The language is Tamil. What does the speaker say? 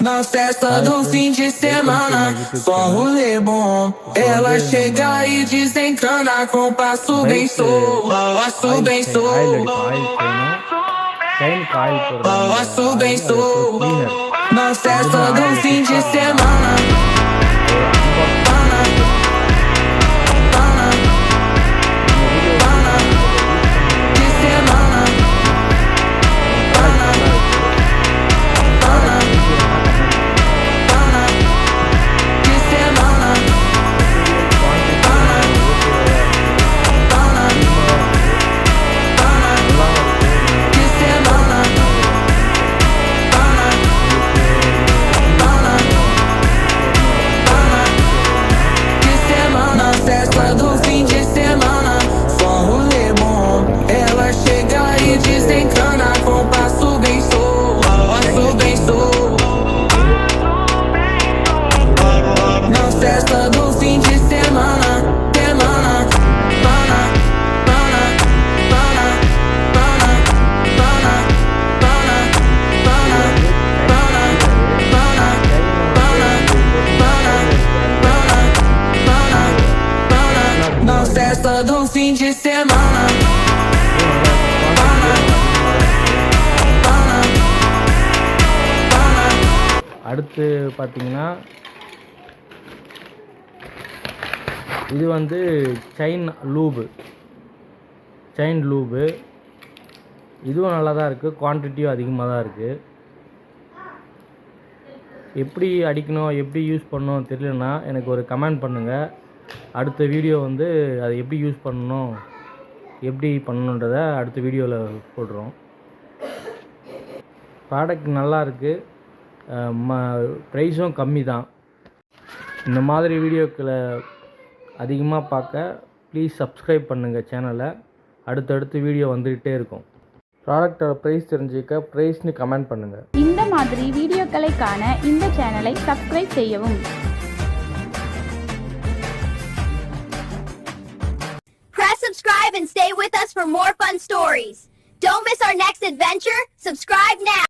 Na festa do fim de semana, só rolê bom. Ela chega e desencana com passo bem solto, passo bem solto, passo bem solto. Na festa do fim de semana. Festa do fim de semana. அடுத்து பார்த்தீங்கன்னா இது வந்து செயின் லூபு இதுவும் நல்லா தான் இருக்குது, குவான்டிட்டியும் அதிகமாக தான் இருக்குது. எப்படி அடிக்கணும் எப்படி யூஸ் பண்ணணும் தெரியலனா எனக்கு ஒரு கமெண்ட் பண்ணுங்கள். அடுத்த வீடியோ வந்து அதை எப்படி யூஸ் பண்ணணும் எப்படி பண்ணணுன்றதை அடுத்த வீடியோவில் போடுறோம். ப்ராடக்ட் நல்லா இருக்குது, ப்ரைஸும் கம்மி தான். இந்த மாதிரி வீடியோக்களை அதிகமாக பார்க்க ப்ளீஸ் சப்ஸ்கிரைப் பண்ணுங்கள் சேனலை. அடுத்தடுத்து வீடியோ வந்துக்கிட்டே இருக்கும். ப்ராடக்டோட ப்ரைஸ் தெரிஞ்சுக்க ப்ரைஸ்னு கமெண்ட் பண்ணுங்கள். இந்த மாதிரி வீடியோக்களை காண இந்த சேனலை சப்ஸ்கிரைப் செய்யவும். Subscribe and stay with us for more fun stories. Don't miss our next adventure. Subscribe now.